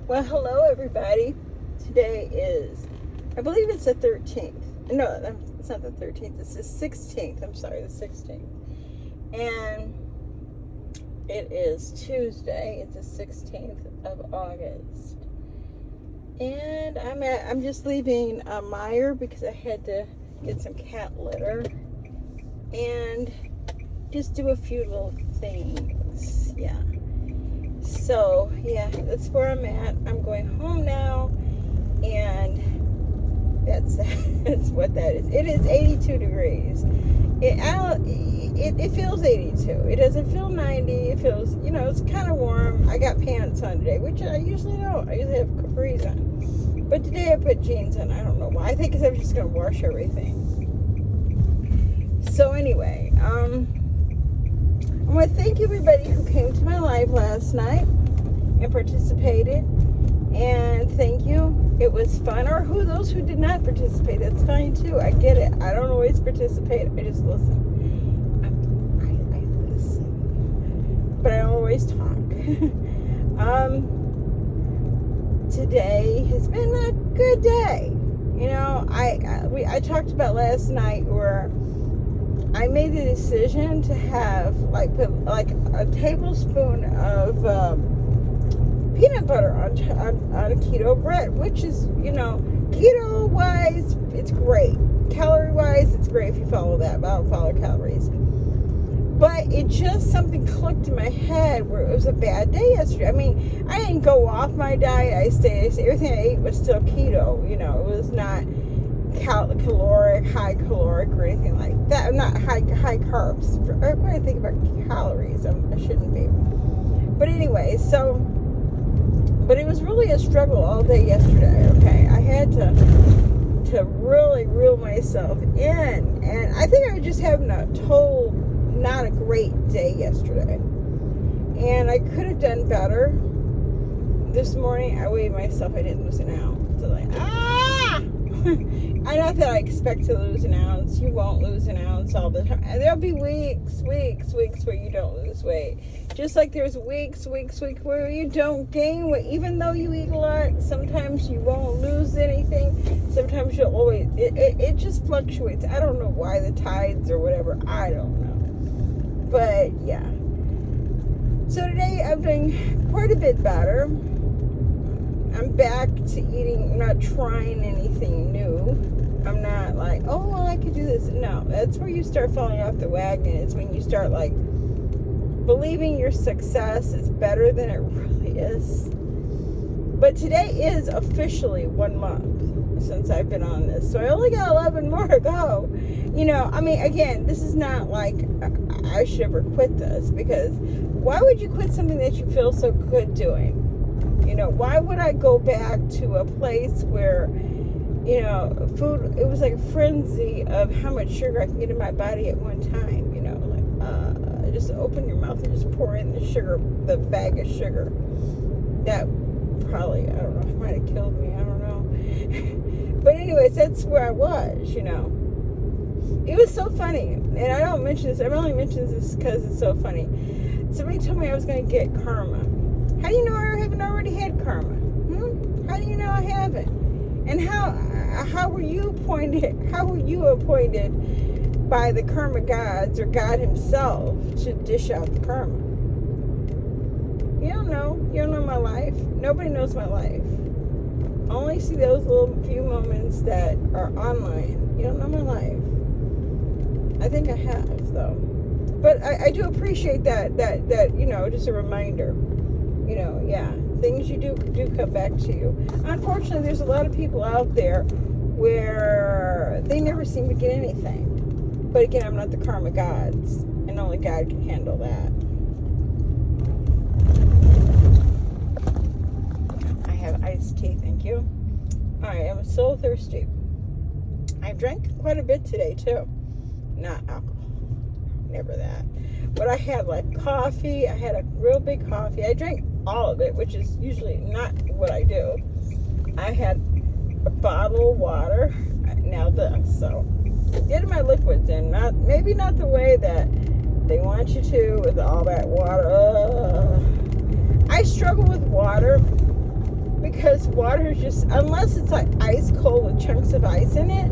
Well, hello everybody. Today is, I believe it's the 13th. No, it's not the 13th. It's the 16th. I'm sorry, the 16th. And it is Tuesday. It's the 16th of August. And I'm just leaving Meyer because I had to get some cat litter and just do a few little things. Yeah. So, yeah, that's where I'm at. I'm going home now, and that's what that is. It is 82 degrees. It feels 82. It doesn't feel 90. It feels, it's kind of warm. I got pants on today, which I usually don't. I usually have capris on. But today I put jeans on. I don't know why. I think because I'm just going to wash everything. So, anyway, I want to thank everybody who came to my live last night and participated. And thank you. It was fun. Or those who did not participate, that's fine too. I get it. I don't always participate. I just listen. I listen. But I don't always talk. Today has been a good day. I talked about last night where I made the decision to have put a tablespoon of peanut butter on keto bread, which is, keto wise, it's great. Calorie wise, it's great if you follow that, but I don't follow calories. But it just something clicked in my head where it was a bad day yesterday. I mean, I didn't go off my diet. Everything I ate was still keto. It was not high caloric or anything like that. I'm not high carbs. When I think about calories, I shouldn't be. But anyway, but it was really a struggle all day yesterday. Okay, I had to really reel myself in, and I think I was just having not a great day yesterday, and I could have done better. This morning I weighed myself. I didn't lose an ounce. So I know that I expect to lose an ounce. You won't lose an ounce all the time. And there'll be weeks where you don't lose weight. Just like there's weeks where you don't gain weight. Even though you eat a lot, sometimes you won't lose anything. Sometimes you'll always, it just fluctuates. I don't know why, the tides or whatever. I don't know. But yeah. So today I'm doing quite a bit better. I'm back to eating. I'm not trying anything new. I'm not like, oh, well, I could do this. No, that's where you start falling off the wagon. It's when you start believing your success is better than it really is. But today is officially 1 month since I've been on this. So I only got 11 more to go. Again, this is not like I should ever quit this, because why would you quit something that you feel so good doing? Why would I go back to a place where, food, it was like a frenzy of how much sugar I can get in my body at one time, just open your mouth and just pour in the bag of sugar. That probably, I don't know, might have killed me, I don't know. But anyways, that's where I was, It was so funny, and I don't mention this, I only mention this because it's so funny. Somebody told me I was going to get karma. How do you know I haven't already had karma? How do you know I haven't? And how were you appointed? How were you appointed by the karma gods or God Himself to dish out the karma? You don't know. You don't know my life. Nobody knows my life. Only see those little few moments that are online. You don't know my life. I think I have, though. But I do appreciate that just a reminder. Yeah, things you do come back to you. Unfortunately, there's a lot of people out there where they never seem to get anything. But again, I'm not the karma gods, and only God can handle that. I have iced tea, thank you. I am so thirsty. I've drank quite a bit today, too. Not alcohol. Never that. But I had coffee. I had a real big coffee. I drank all of it, which is usually not what I do. I had a bottle of water. Now this. So getting my liquids in. Maybe not the way that they want you to with all that water. I struggle with water water is just, unless it's like ice cold with chunks of ice in it,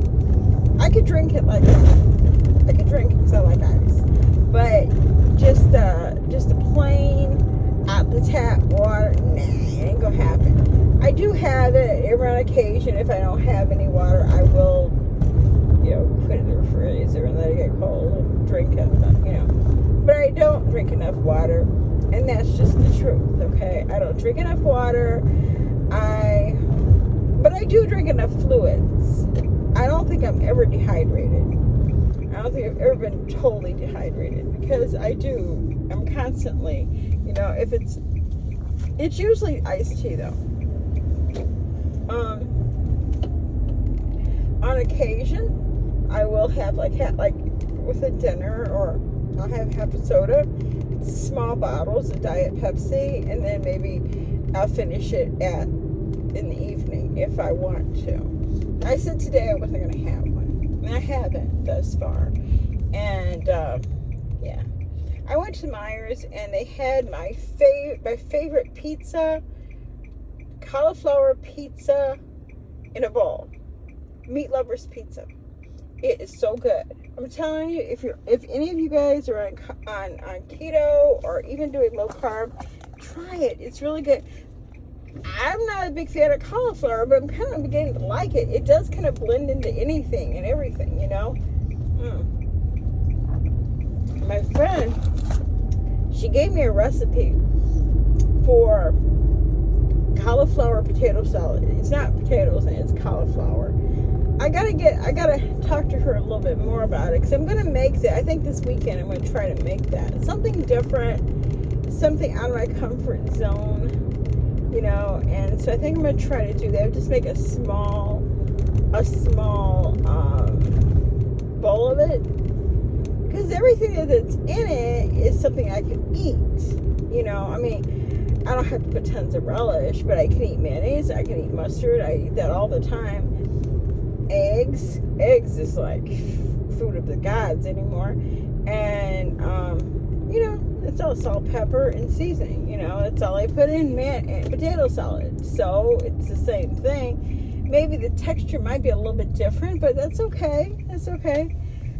I could drink it like that. I could drink it because I like ice. But just a plain out the tap water, nah, it ain't gonna happen. I do have it every on occasion. If I don't have any water, I will, put it in the refrigerator and let it get cold and drink it, But I don't drink enough water, and that's just the truth, okay? I don't drink enough water. But I do drink enough fluids. I don't think I'm ever dehydrated. I don't think I've ever been totally dehydrated, because I'm constantly, if it's usually iced tea though. On occasion, I will have like with a dinner, or I'll have half a soda. It's small bottles of Diet Pepsi, and then maybe I'll finish it in the evening if I want to. I said today I wasn't going to have one, and I haven't thus far. And yeah, I went to Myers, and they had my favorite pizza, cauliflower pizza in a bowl. Meat Lovers Pizza. It is so good. I'm telling you, if any of you guys are on keto or even doing low carb, try it. It's really good. I'm not a big fan of cauliflower, but I'm kind of beginning to like it. It does kind of blend into anything and everything, My friend, she gave me a recipe for cauliflower potato salad. It's not potatoes, and it's cauliflower. I gotta talk to her a little bit more about it, because I'm gonna make that. I think this weekend I'm gonna try to make that. Something different, something out of my comfort zone, and so I think I'm gonna try to do that. Just make a small bowl of it, because everything that's in it is something I can eat. I don't have to put tons of relish, but I can eat mayonnaise, I can eat mustard, I eat that all the time. Eggs is like food of the gods anymore. And it's all salt, pepper, and seasoning. That's all I put in potato salad. So it's the same thing. Maybe the texture might be a little bit different, but that's okay.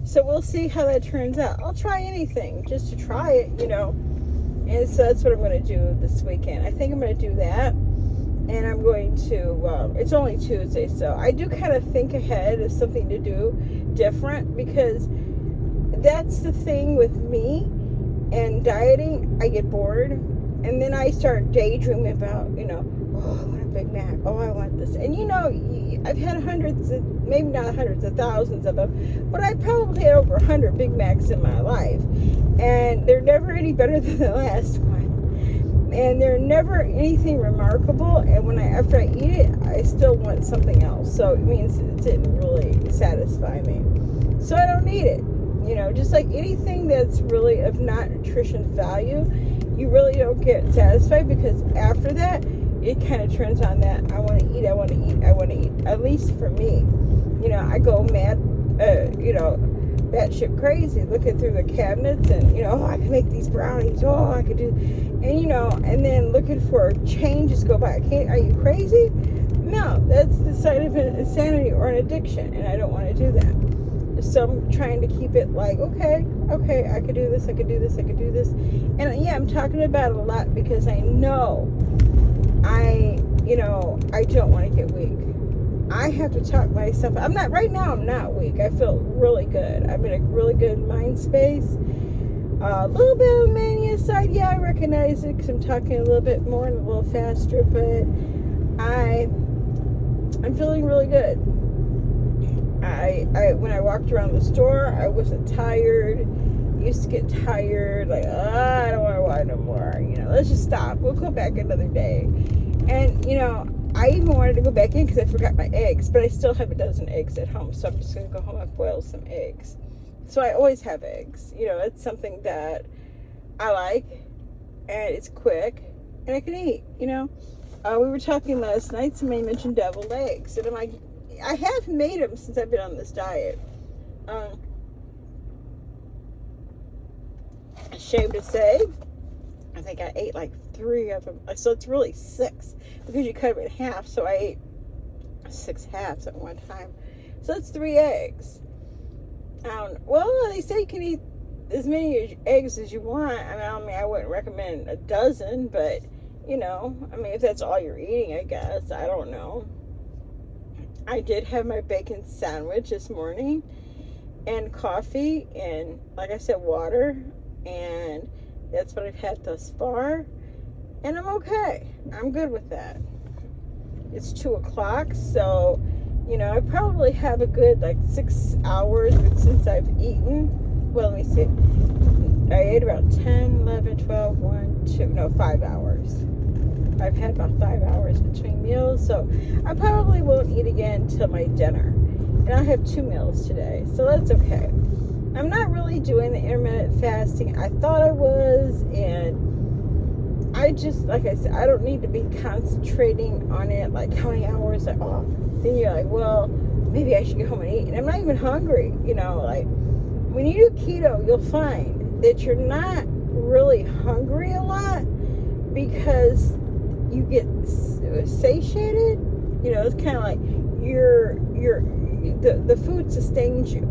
So we'll see how that turns out. I'll try anything just to try it, And so that's what I'm going to do this weekend. I think I'm going to do that. And I'm going to, it's only Tuesday, so I do kind of think ahead of something to do different, because that's the thing with me and dieting. I get bored, and then I start daydreaming about, oh, I want a Big Mac. Oh, I want this. And I've had maybe not hundreds of thousands of them, but I probably had over 100 Big Macs in my life. And they're never any better than the last one. And they're never anything remarkable. And after I eat it, I still want something else. So it means it didn't really satisfy me. So I don't need it. Just like anything that's really of not nutrition value, you really don't get satisfied, because after that, it kind of turns on that I want to eat. At least for me, I go mad, batshit crazy looking through the cabinets, and I can make these brownies. Oh, I could do, and then looking for changes go by. Are you crazy? No, that's the sign of an insanity or an addiction, and I don't want to do that. So I'm trying to keep it like, okay, I could do this, and yeah, I'm talking about it a lot, because I know I don't want to get weak. I have to talk myself. I'm not weak. I feel really good. I'm in a really good mind space. A little bit of mania side, yeah, I recognize it, because I'm talking a little bit more and a little faster, but I'm feeling really good. When I walked around the store, I wasn't tired. Used to get tired, like, I don't want to watch no more. Let's just stop. We'll go back another day. And I even wanted to go back in because I forgot my eggs, but I still have a dozen eggs at home, so I'm just going to go home and boil some eggs. So I always have eggs. It's something that I like, and it's quick, and I can eat. We were talking last night, somebody mentioned deviled eggs, and I'm like, I have made them since I've been on this diet. Ashamed to say, I think I ate like 3 of them. So it's really 6 because you cut them in half. So I ate 6 halves at one time. So it's 3 eggs. Well, they say you can eat as many eggs as you want. I mean, I wouldn't recommend a dozen, but, you know, I mean, if that's all you're eating, I guess. I don't know. I did have my bacon sandwich this morning and coffee and, like I said, water. And that's what I've had thus far. And I'm okay. I'm good with that. It's 2 o'clock, so, you know, I probably have a good, 6 hours since I've eaten. Well, let me see. I ate about 10, 11, 12, 1, 2, no, 5 hours. I've had about 5 hours between meals, so I probably won't eat again till my dinner. And I have 2 meals today, so that's okay. I'm not really doing the intermittent fasting. I thought I was, and I just, like I said, I don't need to be concentrating on it, like how many hours I'm off. Then you're like, well, maybe I should go home and eat. And I'm not even hungry, you know, like, when you do keto, you'll find that you're not really hungry a lot because you get satiated. You know, it's kind of like the food sustains you.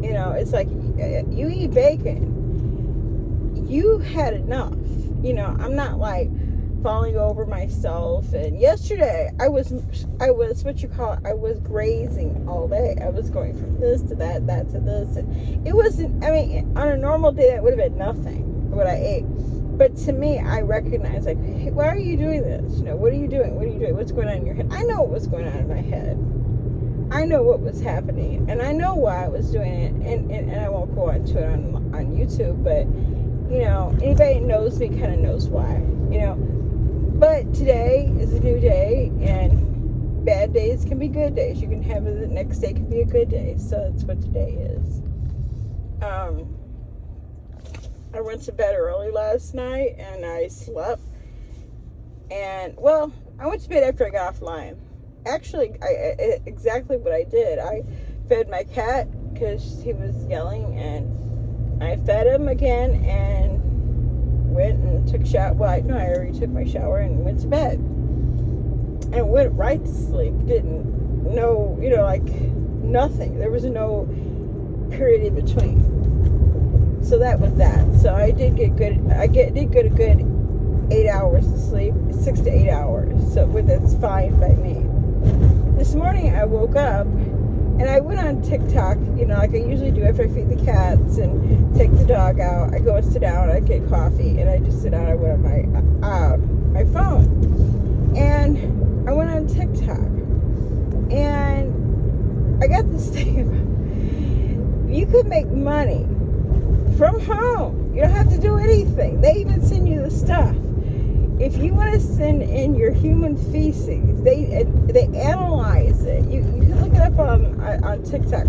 You know, it's like you eat bacon, you had enough. You know, I'm not like falling over myself. And yesterday I was what you call it, I was grazing all day. I was going from this to that to this, and it wasn't, I mean, on a normal day that would have been nothing what I ate. But to me, I recognize, like, hey, why are you doing this? You know, what are you doing? What's going on in your head? I know what was going on in my head. I know what was happening, and I know why I was doing it, and I won't go into it on YouTube, but, you know, anybody that knows me kind of knows why, you know. But today is a new day, and bad days can be good days. You can have it, the next day can be a good day, so that's what today is. I went to bed early last night, and I slept, and, well, I went to bed after I got offline. Actually, exactly what I did. I fed my cat because he was yelling, and I fed him again and went and took a shower. Well, I already took my shower and went to bed. And went right to sleep. Didn't know, you know, like nothing. There was no period in between. So that was that. So I did get good. Did get a good 8 hours of sleep, 6 to 8 hours. So that's fine by me. This morning I woke up and I went on TikTok, you know, like I usually do after I feed the cats and take the dog out. I go and sit down, I get coffee, and I just sit down. I went on my phone, and I went on TikTok, and I got this thing about you could make money from home. You don't have to do anything. They even send you the stuff. If you want to send in your human feces, they analyze it. You can look it up on TikTok.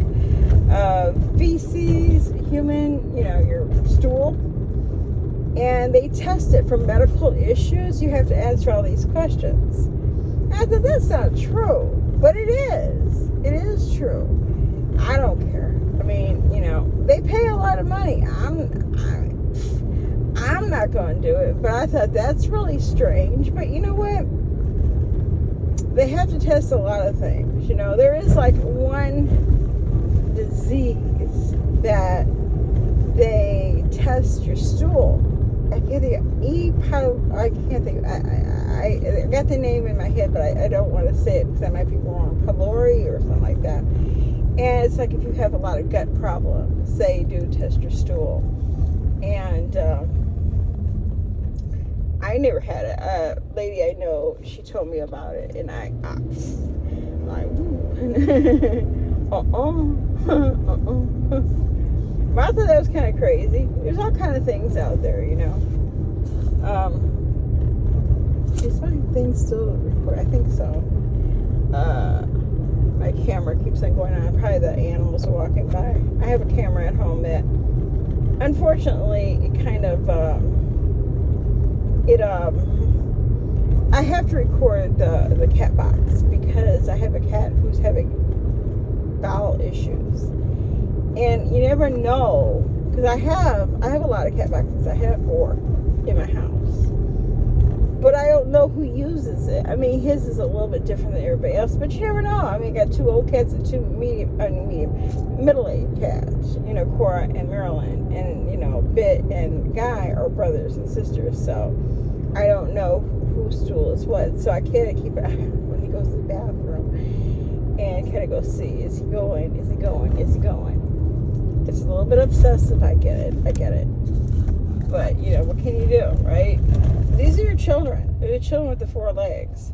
Feces, human, you know, your stool, and they test it for medical issues. You have to answer all these questions. And I thought that's not true, but it is. It is true. I don't care. I mean, you know, they pay a lot of money. I'm not going to do it, but I thought that's really strange. But you know what? They have to test a lot of things. You know, there is like one disease that they test your stool. I can't think. I got the name in my head, but I don't want to say it because I might be wrong. Pylori or something like that. And it's like if you have a lot of gut problems, they do test your stool. And I never had it. A lady I know, she told me about it, and I'm like, But I thought that was kind of crazy. There's all kind of things out there, you know. Is my thing still recording? I think so. My camera keeps on going on. Probably the animals are walking by. I have a camera at home that, unfortunately, it kind of, I have to record the cat box because I have a cat who's having bowel issues. And you never know, because I have a lot of cat boxes. I have 4 in my house. but I don't know who uses it. I mean, his is a little bit different than everybody else, but you never know. I mean, I got 2 old cats and 2 middle-aged cats. You know, Cora and Marilyn, and you know, Bit and Guy are brothers and sisters. So I don't know whose stool is what. So I can't keep it when he goes to the bathroom and kind of go see, is he going? Is he going? Is he going? It's a little bit obsessive. I get it. But, you know, what can you do, right? These are your children. They're the children with the 4 legs.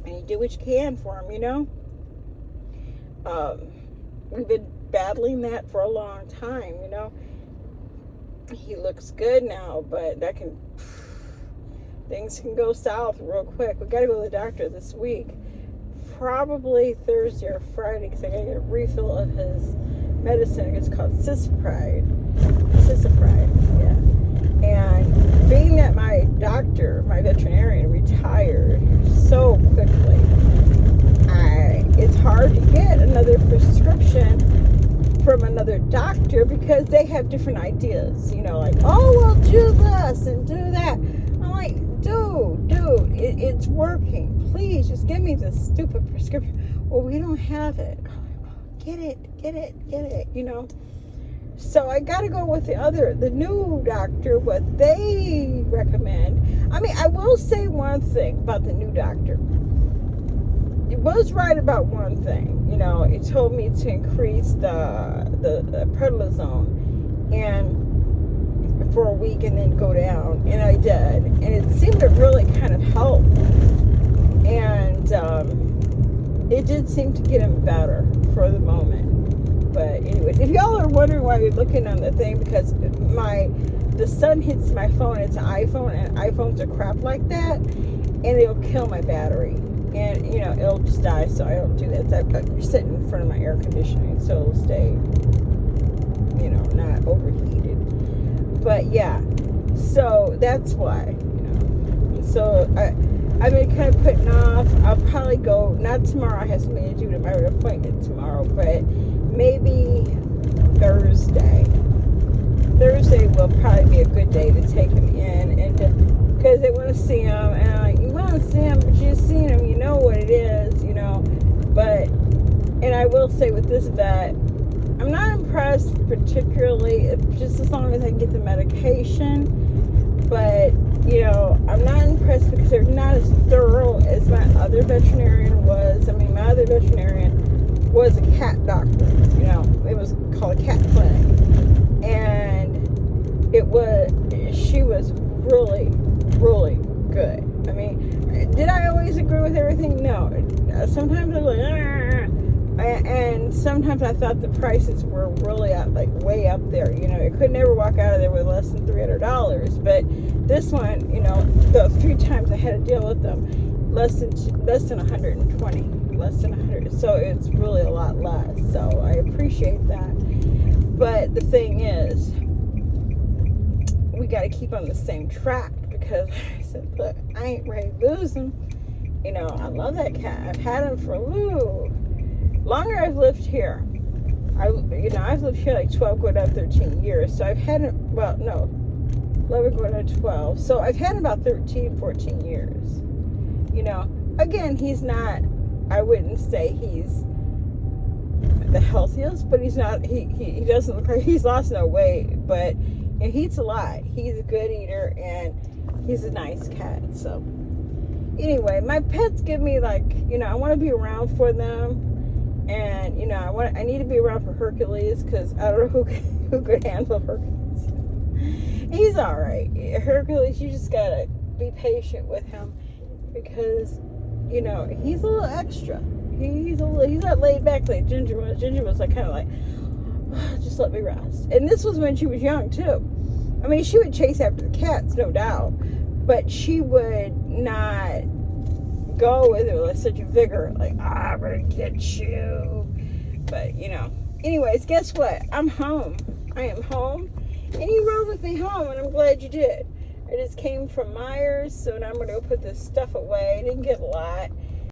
And you do what you can for them, you know? We've been battling that for a long time, you know? He looks good now, but things can go south real quick. We got to go to the doctor this week. Probably Thursday or Friday, because I gotta get a refill of his medicine. It's called Cisapride, yeah. And being that my doctor, my veterinarian, retired so quickly, it's hard to get another prescription from another doctor because they have different ideas. You know, like, oh, well, do this and do that. I'm like, dude, it's working. Please, just give me this stupid prescription. Well, we don't have it. Get it, you know. So I got to go with the new doctor, what they recommend. I mean, I will say one thing about the new doctor. It was right about one thing. You know, it told me to increase the prednisone and for a week and then go down, and I did, and it seemed to really kind of help, and it did seem to get him better for the moment. But anyways, if y'all are wondering why you're looking on the thing, because the sun hits my phone, it's an iPhone, and iPhones are crap like that, and it'll kill my battery, and you know, it'll just die, so I don't do that. You're sitting in front of my air conditioning, so it'll stay, you know, not overheated. But yeah, so that's why, you know. So I've been kind of putting off. I'll probably go, not tomorrow, I have something to do to my appointment tomorrow, but maybe Thursday. Thursday will probably be a good day to take him in, and because they want to see him, and I'm like, you want to see him, but you just seen him, you know what it is, you know. But, and I will say with this vet, I'm not impressed particularly, just as long as I can get the medication, but, you know, I'm not impressed because they're not as thorough as my other veterinarian was. I mean, my other veterinarian was a cat doctor, you know, it was called a cat clinic, and she was really, really good. I mean, did I always agree with everything? No. Sometimes I was like, and sometimes I thought the prices were really way up there. You know, I could never walk out of there with less than $300. But this one, you know, the 3 times I had to deal with them, less than 120, less than 100. So it's really a lot less. So I appreciate that. But the thing is, we got to keep on the same track, because I said, look, I ain't ready to lose him. You know, I love that cat. I've had him for longer I've lived here. I've lived here like 12 going on 13 years. So I've had him, 11 going on 12. So I've had him about 13, 14 years. You know, again, he's not, I wouldn't say he's the healthiest, but he's not, he doesn't look like he's lost no weight, but he eats a lot. He's a good eater, and he's a nice cat. So anyway, my pets give me, like, you know, I want to be around for them. And, you know, I need to be around for Hercules, because I don't know who could handle Hercules. He's all right. Hercules, you just got to be patient with him, because, you know, he's a little extra. He's not laid back like Ginger was. Ginger was like, kind of like, oh, just let me rest. And this was when she was young, too. I mean, she would chase after the cats, no doubt, but she would not go with it with such a vigor, like, I'm gonna get you. But, you know, anyways, guess what? I'm home. I am home, and you rode with me home, and I'm glad you did. I just came from Myers, so now I'm gonna go put this stuff away. I didn't get a lot,